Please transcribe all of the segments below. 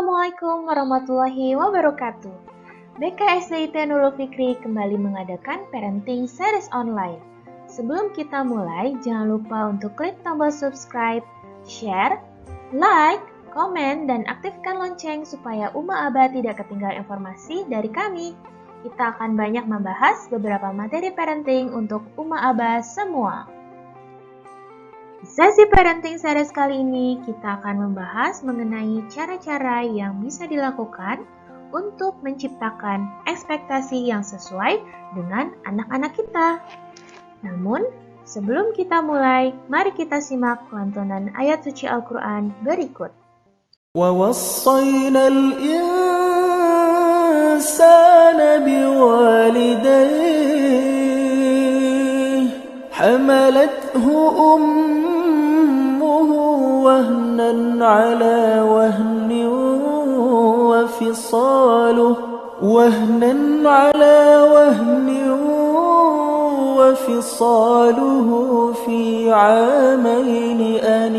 Assalamualaikum warahmatullahi wabarakatuh. BKSDIT Nurul Fikri kembali mengadakan Parenting Series Online. Sebelum kita mulai, jangan lupa untuk klik tombol subscribe, share, like, komen, dan aktifkan lonceng supaya Uma Aba tidak ketinggalan informasi dari kami. Kita akan banyak membahas beberapa materi parenting untuk Uma Aba semua. Di sesi parenting series kali ini, kita akan membahas mengenai cara-cara yang bisa dilakukan untuk menciptakan ekspektasi yang sesuai dengan anak-anak kita. Namun, sebelum kita mulai, mari kita simak lantunan ayat suci Al-Quran berikut. وَوَصَّيْنَا الْإِنسَانَ بِوَالِدَيْهِ حَمَلَتْهُ أُمُّهُ وَهْنًا عَلَى وَهْنٍ وَفِصَالُهُ فِي عَامَيْنِ أَنِ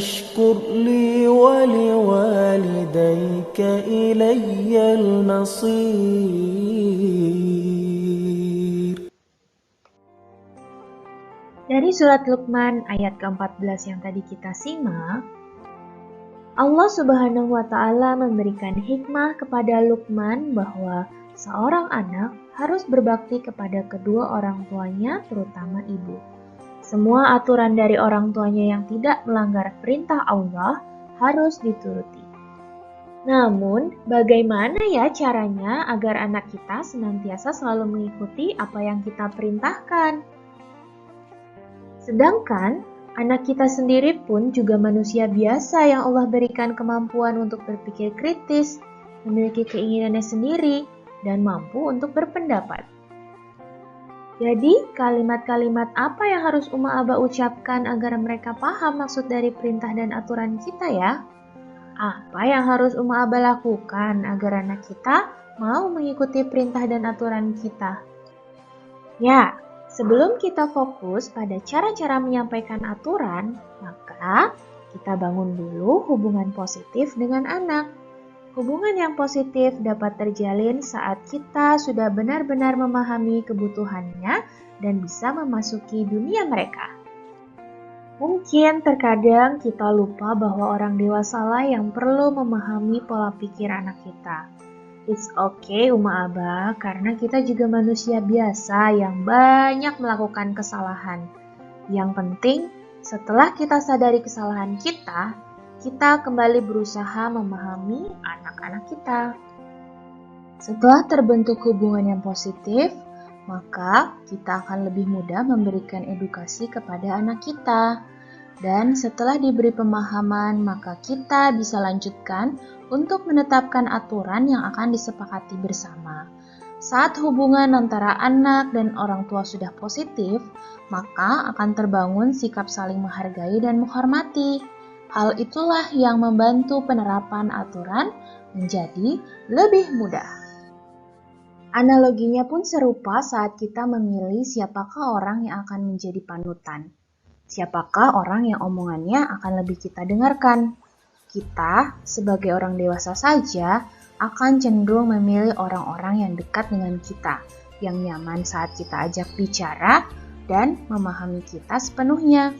اشْكُرْ لِي وَلِوَالِدَيْكَ إِلَيَّ الْمَصِيرُ. Dari surat Luqman ayat ke-14 yang tadi kita simak, Allah Subhanahu wa Ta'ala memberikan hikmah kepada Luqman bahwa seorang anak harus berbakti kepada kedua orang tuanya, terutama ibu. Semua aturan dari orang tuanya yang tidak melanggar perintah Allah harus dituruti. Namun, bagaimana ya caranya agar anak kita senantiasa selalu mengikuti apa yang kita perintahkan? Sedangkan anak kita sendiri pun juga manusia biasa yang Allah berikan kemampuan untuk berpikir kritis, memiliki keinginannya sendiri, dan mampu untuk berpendapat. Jadi, kalimat-kalimat apa yang harus Uma Aba ucapkan agar mereka paham maksud dari perintah dan aturan kita ya? Apa yang harus Uma Aba lakukan agar anak kita mau mengikuti perintah dan aturan kita? Ya, sebelum kita fokus pada cara-cara menyampaikan aturan, maka kita bangun dulu hubungan positif dengan anak. Hubungan yang positif dapat terjalin saat kita sudah benar-benar memahami kebutuhannya dan bisa memasuki dunia mereka. Mungkin terkadang kita lupa bahwa orang dewasalah yang perlu memahami pola pikir anak kita. It's okay Uma Aba, karena kita juga manusia biasa yang banyak melakukan kesalahan. Yang penting, setelah kita sadari kesalahan kita kembali berusaha memahami anak-anak kita. Setelah terbentuk hubungan yang positif, maka kita akan lebih mudah memberikan edukasi kepada anak kita. Dan setelah diberi pemahaman, maka kita bisa lanjutkan untuk menetapkan aturan yang akan disepakati bersama. Saat hubungan antara anak dan orang tua sudah positif, maka akan terbangun sikap saling menghargai dan menghormati. Hal itulah yang membantu penerapan aturan menjadi lebih mudah. Analoginya pun serupa saat kita memilih siapakah orang yang akan menjadi panutan. Siapakah orang yang omongannya akan lebih kita dengarkan? Kita, sebagai orang dewasa saja, akan cenderung memilih orang-orang yang dekat dengan kita, yang nyaman saat kita ajak bicara dan memahami kita sepenuhnya.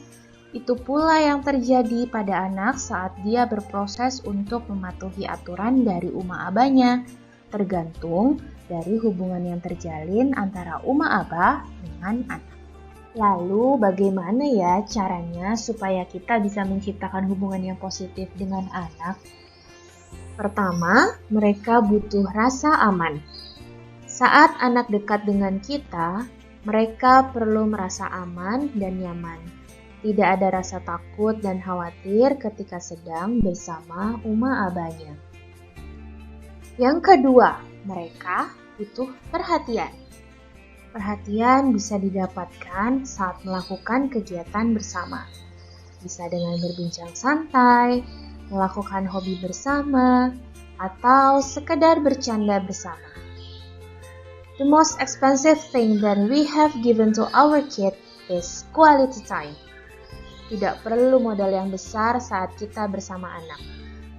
Itu pula yang terjadi pada anak saat dia berproses untuk mematuhi aturan dari Uma Abanya, tergantung dari hubungan yang terjalin antara Uma Aba dengan anak. Lalu bagaimana ya caranya supaya kita bisa menciptakan hubungan yang positif dengan anak? Pertama, mereka butuh rasa aman. Saat anak dekat dengan kita, mereka perlu merasa aman dan nyaman. Tidak ada rasa takut dan khawatir ketika sedang bersama Uma Abanya. Yang kedua, mereka butuh perhatian. Perhatian bisa didapatkan saat melakukan kegiatan bersama. Bisa dengan berbincang santai, melakukan hobi bersama, atau sekedar bercanda bersama. The most expensive thing that we have given to our kid is quality time. Tidak perlu modal yang besar saat kita bersama anak.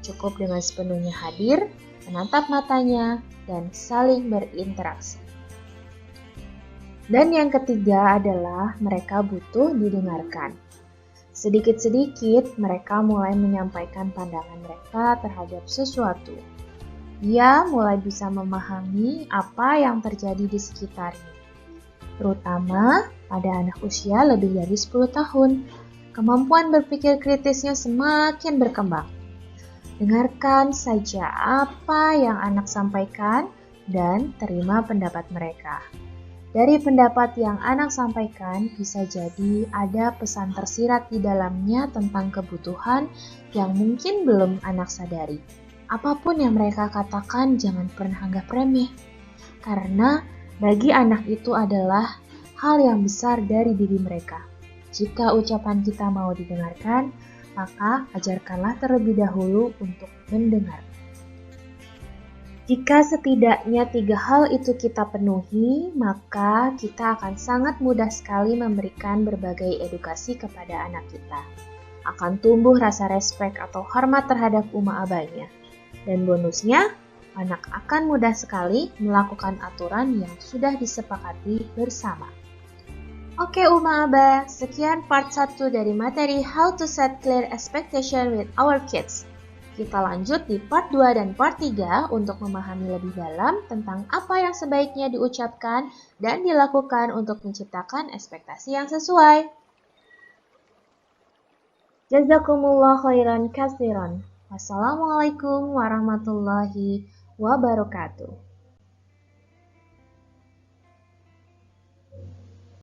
Cukup dengan sepenuhnya hadir, menatap matanya, dan saling berinteraksi. Dan yang ketiga adalah mereka butuh didengarkan. Sedikit-sedikit mereka mulai menyampaikan pandangan mereka terhadap sesuatu. Ia mulai bisa memahami apa yang terjadi di sekitarnya. Terutama pada anak usia lebih dari 10 tahun, kemampuan berpikir kritisnya semakin berkembang. Dengarkan saja apa yang anak sampaikan dan terima pendapat mereka. Dari pendapat yang anak sampaikan bisa jadi ada pesan tersirat di dalamnya tentang kebutuhan yang mungkin belum anak sadari. Apapun yang mereka katakan jangan pernah anggap remeh, karena bagi anak itu adalah hal yang besar dari diri mereka. Jika ucapan kita mau didengarkan, maka ajarkanlah terlebih dahulu untuk mendengar. Jika setidaknya 3 hal itu kita penuhi, maka kita akan sangat mudah sekali memberikan berbagai edukasi kepada anak kita. Akan tumbuh rasa respek atau hormat terhadap umma abahnya. Dan bonusnya, anak akan mudah sekali melakukan aturan yang sudah disepakati bersama. Oke umma abah, sekian part 1 dari materi How to Set Clear Expectation with Our Kids. Kita lanjut di part 2 dan part 3 untuk memahami lebih dalam tentang apa yang sebaiknya diucapkan dan dilakukan untuk menciptakan ekspektasi yang sesuai. Jazakumullah khairan katsiran. Wassalamualaikum warahmatullahi wabarakatuh.